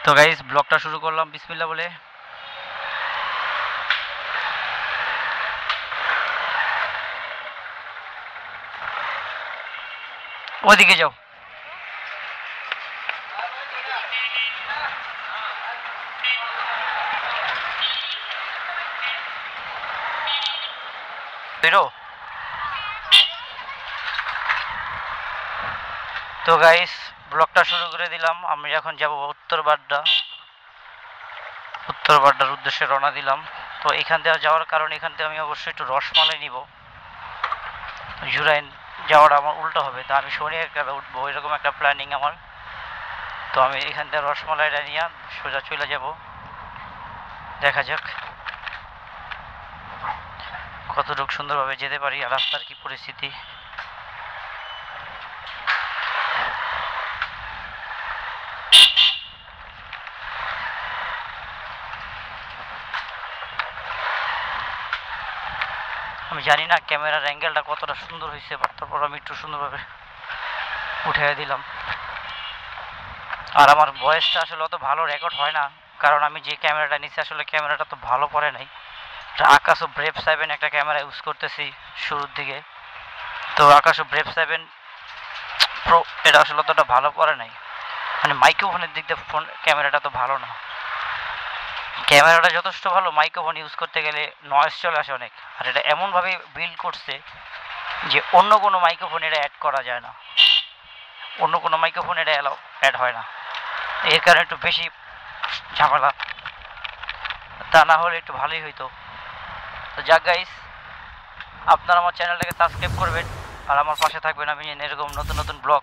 তো গাইস ব্লগটা শুরু করলাম বিসমিল্লাহ বলে। ওদিকে যাও। বেরো। তো গাইস ব্লগটা শুরু করে দিলাম। আমি এখন যাব উত্তর বাড্ডার উদ্দেশ্যে রওনা দিলাম। তো এখান থেকে যাওয়ার কারণে এখান থেকে আমি অবশ্যই একটু রসমালাই নিব। জুরাইন যাওয়াটা আমার উল্টো হবে, তো আমি শনি একটা উঠবো, এরকম একটা প্ল্যানিং আমার। তো আমি এখান থেকে রসমালাইটা নিয়ে সোজা চলে যাব। দেখা যাক কতটুকু সুন্দরভাবে যেতে পারি আর রাস্তার কি পরিস্থিতি। আমি জানি না ক্যামেরার অ্যাঙ্গেলটা কতটা সুন্দর হয়েছে, তারপর আমি একটু সুন্দরভাবে উঠিয়ে দিলাম। আর আমার ভয়েসটা আসলে অত ভালো রেকর্ড হয় না, কারণ আমি যে ক্যামেরাটা নিচ্ছি আসলে ক্যামেরাটা তো ভালো পড়ে নাই। আকাশো ব্রেভ 7 একটা ক্যামেরা ইউজ করতেছি শুরুর দিকে। তো আকাশো ব্রেভ 7 প্রো এটা আসলে অতটা ভালো পড়ে নাই, মানে মাইক্রোফোনের দিক দিয়ে ফোন ক্যামেরাটা তো ভালো না। ক্যামেরাটা যথেষ্ট ভালো, মাইক্রোফোন ইউজ করতে গেলে নয়েজ চলে আসে অনেক। আর এটা এমনভাবে বিল্ড করছে যে অন্য কোনো মাইক্রোফোন এটা অ্যাড করা যায় না, অন্য কোনো মাইক্রোফোন এটা অ্যাড হয় না। এর কারণে একটু বেশি ঝামেলা, তা না হলে একটু ভালোই হইতো। তো যাক গাইস, আপনারা আমার চ্যানেলটাকে সাবস্ক্রাইব করবেন আর আমার পাশে থাকবেন। আমি এরকম নতুন নতুন ব্লগ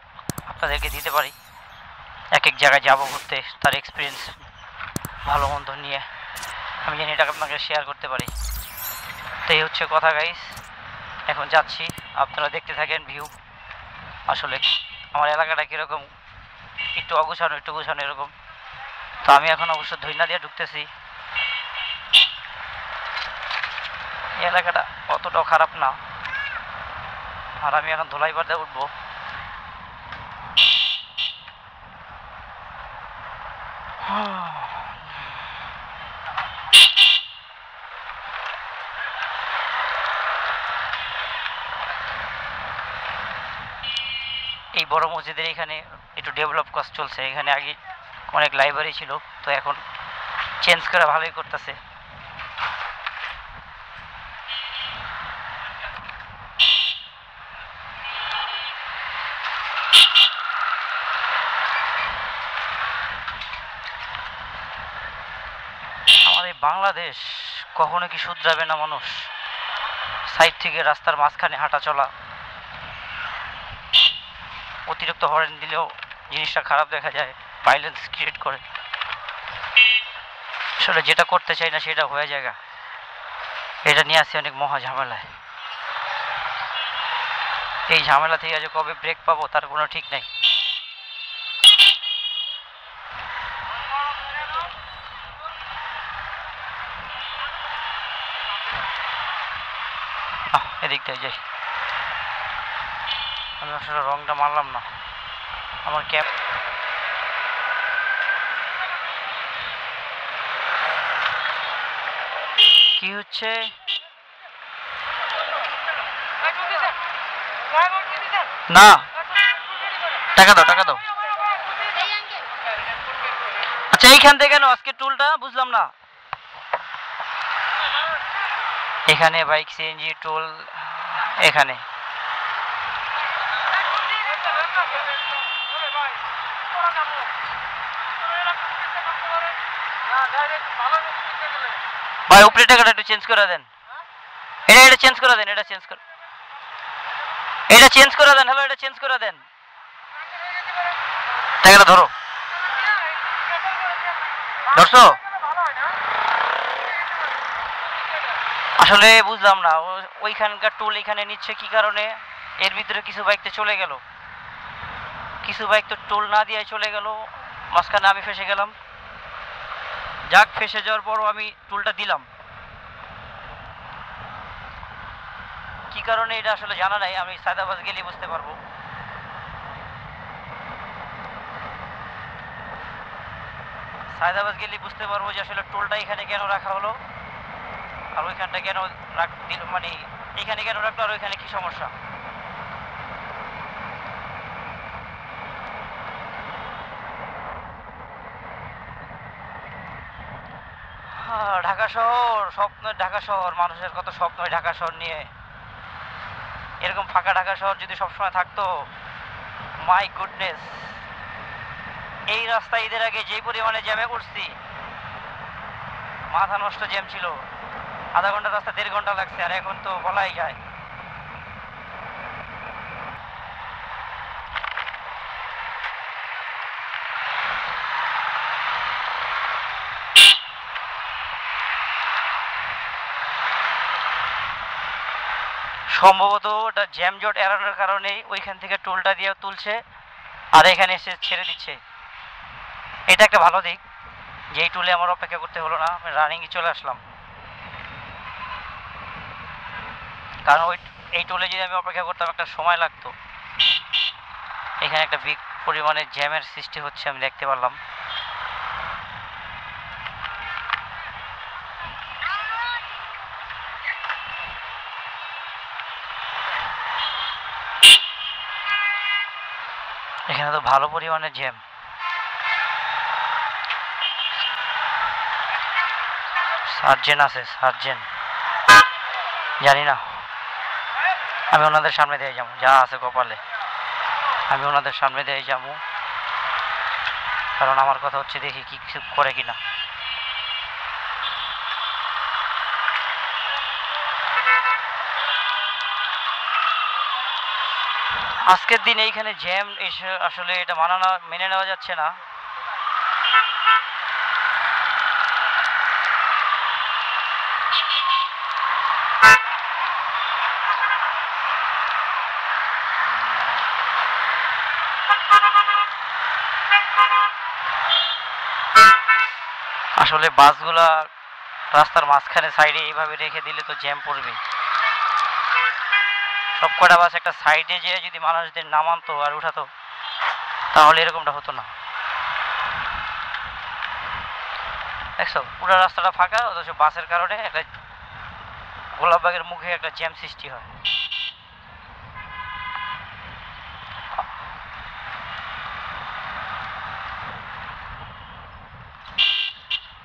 আপনাদেরকে দিতে পারি, এক এক জায়গায় যাবো ঘুরতে, তার এক্সপিরিয়েন্স ভালো মন্দ নিয়ে আমি জানি এটা আপনাকে শেয়ার করতে পারি। তো এই হচ্ছে কথা গাইস, এখন যাচ্ছি, আপনারা দেখতে থাকেন ভিউ। আসলে আমার এলাকাটা কীরকম, একটু অগুছানো একটু গুছানো এরকম। তো আমি এখন অবশ্য ধৈর্য দিয়ে ঢুকতেছি। এই এলাকাটা অতটাও খারাপ না। আর আমি এখন ধোলাইপাড়াতে উঠবো। এই বড় মসজিদের এখানে একটু ডেভেলপ কাজ চলছে। এখানে আগে অনেক লাইব্রেরি ছিল, তো এখন চেঞ্জ করে ভালোই করতেছে। আমাদের বাংলাদেশ কখনো কি শুধরাবে না মানুষ? সাইড থেকে রাস্তার মাঝখানে হাঁটা চলা, অতিরিক্ত হর্ন দিলেও জিনিসটা খারাপ দেখা যায়, ভাইলেন্স ক্রিয়েট করে। আসলে যেটা করতে চাই না সেটা হয়ে যায়, এটা নিয়ে আসছে অনেক মহা ঝামেলায়। এই ঝামেলা থেকে আজ কবে ব্রেক পাবো তার কোনো ঠিক নেই। এদিকটায় যাই। আমি আসলে রংটা মারলাম না আমার ক্যাপ। কি হচ্ছে? না, টাকা দাও টাকা দাও। আচ্ছা এইখান থেকে কেন আজকে টুলটা বুঝলাম না। এখানে বাইক সিএনজি টোল এখানে। ভাই উপরে টাকাটা একটু চেঞ্জ করে দেন। এটা চেঞ্জ করে দেন, এটা চেঞ্জ করে দেন। হ্যালো, এটা চেঞ্জ করে দেন। টাকাটা ধরো। ধরছো? আসলে বুঝলাম না ওইখানকার টোল এখানে নিচ্ছে কি কারণে। এর ভিতরে কিছু বাইক তো চলে গেল, কিছু বাইক তো টোল না দিয়ে চলে গেল, মাঝখানে আমি ফেসে গেলাম। যাক, ফেসে যাওয়ার পরও আমি টোলটা দিলাম। কি কারণে এটা আসলে জানা নাই, আমি সায়দাবাদ গেলে বুঝতে পারবো। সায়দাবাদ গেলে বুঝতে পারবো যে আসলে টোলটা এখানে কেন রাখা হলো আর ওইখানটা কেন দিল, মানে এখানে কেন রাখলো আর ওইখানে কি সমস্যা। ঢাকা শহর স্বপ্ন, ঢাকা শহর মানুষের কত স্বপ্ন ঢাকা শহর নিয়ে। এরকম ফাঁকা ঢাকা শহর যদি সবসময় থাকতো, মাই গুডনেস। এই রাস্তা ঈদের আগে যেই পরিমাণে জ্যামে পড়ছি, মাথা নষ্ট জ্যাম ছিল। আধা ঘন্টা রাস্তা 1.5 ঘন্টা লাগছে, আর এখন তো বলাই যায়। সম্ভবত ওটা জ্যাম জট এড়ানোর কারণেই ওইখান থেকে টোলটা দিয়ে তুলছে আর এখানে এসে ছেড়ে দিচ্ছে। এটা একটা ভালো দিক যে এই টোলে আমার অপেক্ষা করতে হলো না, আমি রানিংয়ে চলে আসলাম। কারণ এই টোলে যদি আমি অপেক্ষা করতাম একটা সময় লাগতো। এখানে একটা বিগ পরিমাণে জ্যামের সৃষ্টি হচ্ছে আমি দেখতে পারলাম। এখানে তো ভালো পরিমাণে জ্যাম। সার্জেন আছে, সার্জেন জানি না, আমি ওনাদের সামনে দিয়ে যাবো, যা আছে কপালে আমি ওনাদের সামনে দিয়ে যাবো। কারণ আমার কথা হচ্ছে দেখি কি কিছু করে কিনা। আজকের দিন এইখানে জ্যাম এসে আসলে এটা মেনে নেওয়া যাচ্ছে না। আসলে বাসগুলা রাস্তার মাঝখানে সাইডে এইভাবে রেখে দিলে তো জ্যাম পড়বে। সব কটা বাস একটা সাইডে যেয়ে যদি মানুষদের নামাতো আর উঠাতো তাহলে এরকমটা হতো না। দেখছো পুরো রাস্তাটা ফাঁকা, অথচ বাসের কারণে একটা গোলাপবাগের মুখে একটা জ্যাম সৃষ্টি হয়।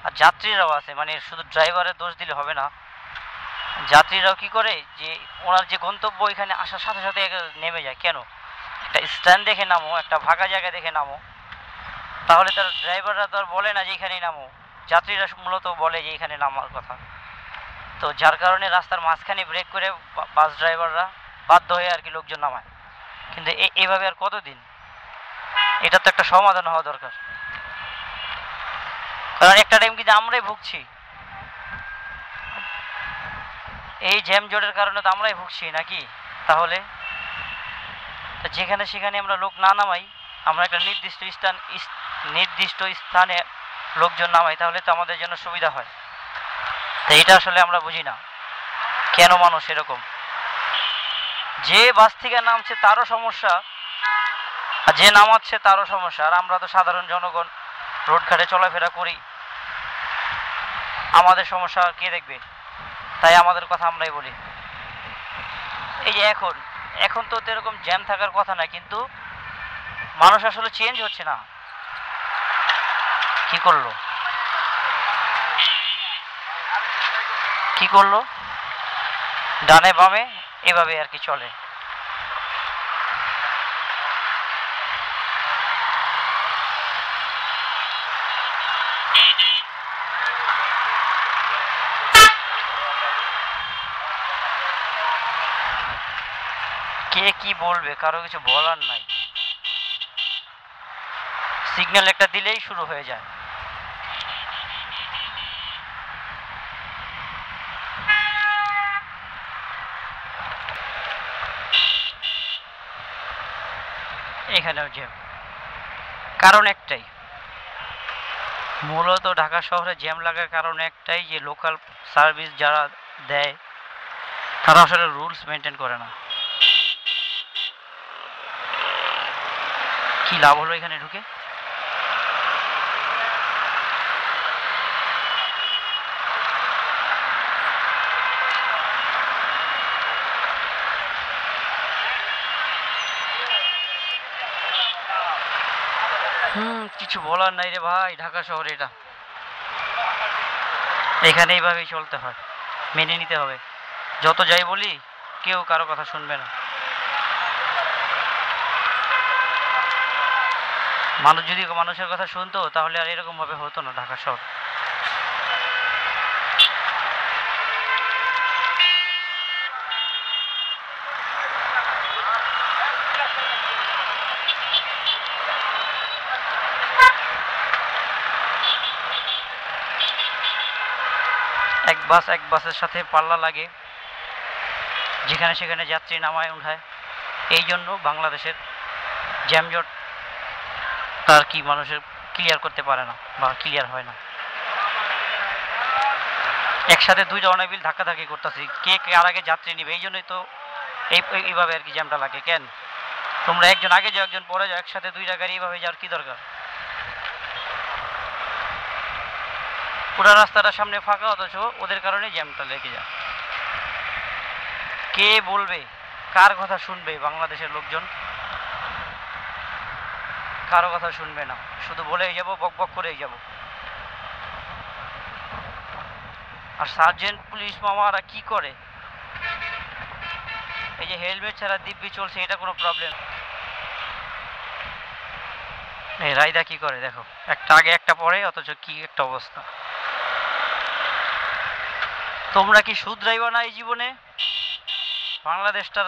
আর যাত্রীরাও আছে, মানে শুধু ড্রাইভারের দোষ দিলে হবে না, যাত্রীরাও কি করে যে ওনার যে গন্তব্য এখানে আসার সাথে সাথে নেমে যায়। কেন? একটা স্ট্যান্ড দেখে নামো, একটা ফাঁকা জায়গা দেখে নামো, তাহলে তার ড্রাইভাররা তো আর বলে না যে এখানেই নামো, যাত্রীরা মূলত বলে যে এখানে নামার কথা। তো যার কারণে রাস্তার মাঝখানে ব্রেক করে বাস ড্রাইভাররা বাধ্য হয়ে আর কি লোকজন নামায়। কিন্তু এইভাবে আর কতদিন? এটা তো একটা সমাধান হওয়া দরকার। কারণ একটা টাইম কিন্তু আমরাই ভুগছি, এই জ্যাম জটের কারণে তো আমরাই ভুগছি নাকি? তাহলে যেখানে সেখানে আমরা লোক না নামাই, আমরা একটা নির্দিষ্ট স্থানে লোকজন নামাই, তাহলে তো আমাদের জন্য সুবিধা হয়। তো এটা আসলে আমরা বুঝি না কেন মানুষ এরকম। যে বাস থেকে নামছে তারও সমস্যা, আর যে নামাচ্ছে তারও সমস্যা। আর আমরা তো সাধারণ জনগণ রোডঘাটে চলাফেরা করি, আমাদের সমস্যা কে দেখবে? তাই আমাদের কথা আমরাই বলি। এই যে এখন তো এরকম জ্যাম থাকার কথা না, কিন্তু মানুষ আসলে চেঞ্জ হচ্ছে না। কি করলো ডানে বামে এভাবে আর কি চলে। কে কি বলবে, কারো কিছু বলার নাই। সিগন্যাল একটা দিলেই শুরু হয়ে যায়। এখানেও জ্যাম, কারণ একটাই, মূলত ঢাকা শহরে জ্যাম লাগার কারণ একটাই, যে লোকাল সার্ভিস যারা দেয় তারা আসলে রুলস মেনটেন করে না। কি লাভ হলো এখানে ঢুকে? কিছু বলার নাই রে ভাই, ঢাকা শহর এটা, এখানে এইভাবেই চলতে হয়, মেনে নিতে হবে। যত যাই বলি কেউ কারো কথা শুনবে না। মানুষ যদি মানুষের কথা শুনতো তাহলে আর এরকম ভাবে হতো না ঢাকা শহর। এক বাসের সাথে পাল্লা লাগে, যেখানে সেখানে যাত্রী নামায় উঠায়। এই জন্য বাংলাদেশের জ্যামজট আর কি মানুষের ক্লিয়ার করতে পারে না বা ক্লিয়ার হয় না। একসাথে দুইটা অনাবিল ধাক্কাধাক্কি করতেছি, কে কে আর আগে যাত্রী নিবে, এই জন্যই তো এইভাবে আর কি জ্যামটা লাগে। কেন তোমরা একজন আগে যাও একজন পরে যাও, একসাথে দুইটা গাড়ি এইভাবে যাওয়ার কি দরকার? পুরো রাস্তাটা সামনে ফাঁকা, অথচ ওদের কারণে জ্যামটা লেগে যায়। কে বলবে, কার কথা শুনবে বাংলাদেশের লোকজন? কারো কথা শুনবে না, শুধু বলেই যাব, বক বক করেই যাব। আর সার্জেন্ট পুলিশ মামারা কি করে, এই যে হেলমেট ছাড়া দিব্যি চলছে, এটা কোনো প্রবলেম? এই রায়দা কি করে দেখো, একটা আগে একটা পরে, অথচ কি একটা অবস্থা। তোমরা কি শুধরাইবা না এই জীবনে? বাংলাদেশটার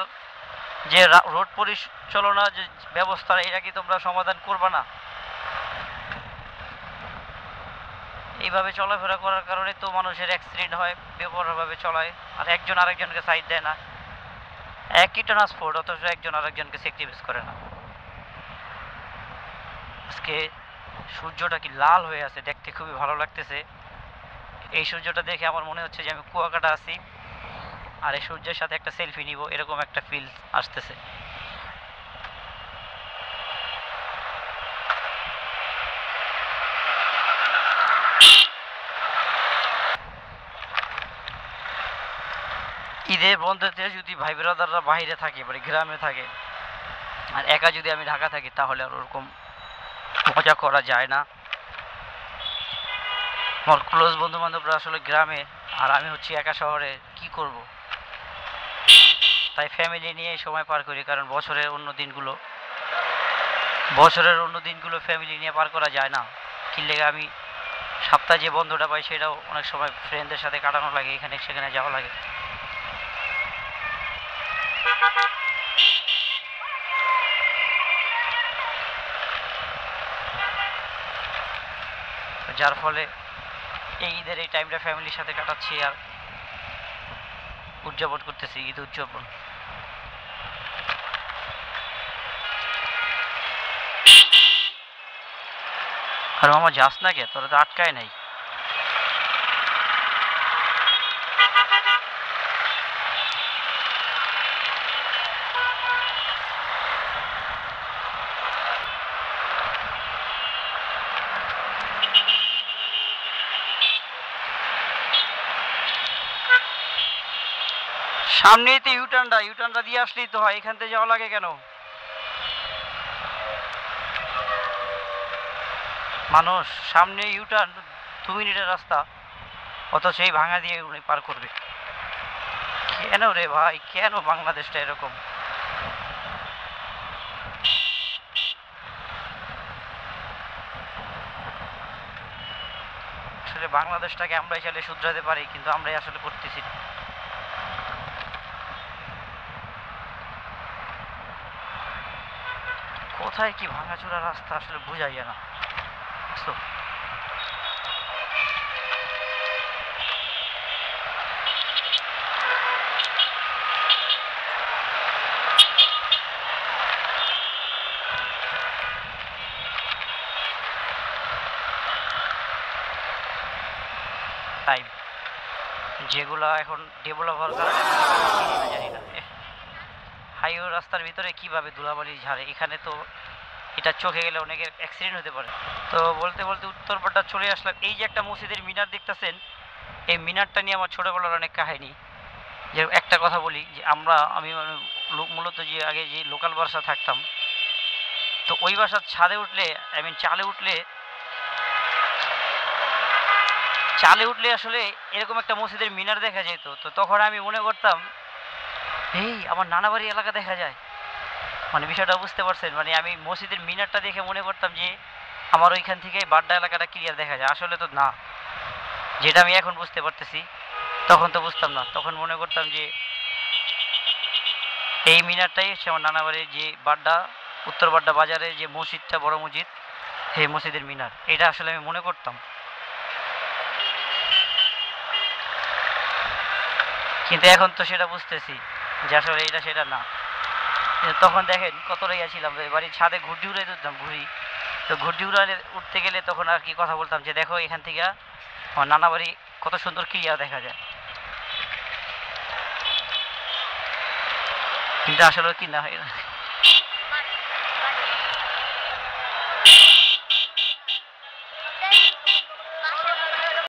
যে রোড পরিচালনা যে ব্যবস্থা, এটা কি তোমরা সমাধান করবা না? এইভাবে চলাফেরা করার কারণে তো মানুষের অ্যাক্সিডেন্ট হয়, বেপরোয়াভাবে চলায়, আর একজন আরেকজনকে সাইড দেয় না। একই ট্রান্সপোর্ট, অথচ একজন আরেকজনকে স্যাক্রিফাইস করে না। আজকে সূর্যটা কি লাল হয়ে আছে, দেখতে খুবই ভালো লাগতেছে। এই সূর্যটা দেখে আমার মনে হচ্ছে যে আমি কুয়াকাটা আছি, আর এই সূর্যের সাথে একটা সেলফি নিব, এরকম একটা ফিল আসতেছে। ঈদের বন্ধুতে যদি ভাই ব্রাদাররা বাইরে থাকে, মানে গ্রামে থাকে, আর একা যদি আমি ঢাকা থাকি, তাহলে আর ওরকম মজা করা যায় না। আমার ক্লোজ বন্ধু বান্ধবরা আসলে গ্রামে, আর আমি হচ্ছি একা শহরে, কি করব? তাই ফ্যামিলি নিয়েই সময় পার করি, কারণ বছরের অন্য দিনগুলো ফ্যামিলি নিয়ে পার করা যায় না। কি লেগে আমি সপ্তাহে যে বন্ধুটা পাই সেটাও অনেক সময় ফ্রেন্ডদের সাথে কাটানো লাগে, এখানে সেখানে যাওয়া লাগে। যার ফলে এই ঈদের এই টাইমটা ফ্যামিলির সাথে কাটাচ্ছি আর উদযাপন করতেছি, ঈদ উদযাপন। আর মামা যাস না কে, তোরা তো আটকায় নাই। সামনেই তো ইউটার্নটা দিয়ে আসলেই তো হয়, এখান থেকে যাওয়া লাগে কেন? মানুষ সামনে ইউটার্ন 2 মিনিটের রাস্তা, অথচ এই ভাঙা দিয়ে উনি পার করবে। কেন রে ভাই, কেন বাংলাদেশটা এরকম? আসলে বাংলাদেশটাকে আমরাই চাইলে শুধরাতে পারি, কিন্তু আমরাই আসলে করতেছি না। কোথায় কি ভাঙাচোরা রাস্তা আসলে বোঝাই যায় না। টাইম যেগুলো এখন ডেভেলপ হওয়ার কারণে জানি না, হাইওয়ে রাস্তার ভিতরে কিভাবে ধুলাবালি ঝাড়ে, এখানে তো এটা চোখে গেলে অনেকের অ্যাক্সিডেন্ট হতে পারে। তো বলতে বলতে উত্তরপাড়া চলে আসলাম। এই যে একটা মসজিদের মিনার দেখতেছেন, এই মিনারটা নিয়ে আমার ছোটোবেলার অনেক কাহিনী। যে একটা কথা বলি, যে আমি মূলত যে আগে যে লোকাল বাসা থাকতাম, তো ওই বাসার ছাদে উঠলে চালে উঠলে আসলে এরকম একটা মসজিদের মিনার দেখা যেত। তো তখন আমি মনে করতাম, এই আমার নানা বাড়ি এলাকা দেখা যায়। মানে বিষয়টা বুঝতে পারছেন? মানে আমি মসজিদের মিনারটা দেখে মনে করতাম যে আমার ওইখান থেকে বাড্ডা এলাকাটা ক্লিয়ার দেখা যায়। আসলে তো না। যেটা আমি এখন বুঝতে পারতেছি, তখন তো বুঝতাম না। তখন মনে করতাম যে এই মিনারটাই হচ্ছে আমার নানা বাড়ির যে বাড্ডা, উত্তর বাড্ডা বাজারে যে মসজিদটা, বড় মসজিদ, সেই মসজিদের মিনার। এটা আসলে আমি মনে করতাম। কিন্তু এখন তো সেটা বুঝতেছি যে আসলে এটা সেটা না। কিন্তু তখন দেখেন কতটা ছিলাম, বাড়ির ছাদে ঘুরটি উড়ে তুলতাম ঘুড়ি। তো ঘুরটি উড়ালে উঠতে গেলে তখন আর কি কথা বলতাম যে দেখো এখান থেকে আমার নানা বাড়ি কত সুন্দর ক্লিয়ার দেখা যায়। কিন্তু আসলে কি না হয় না।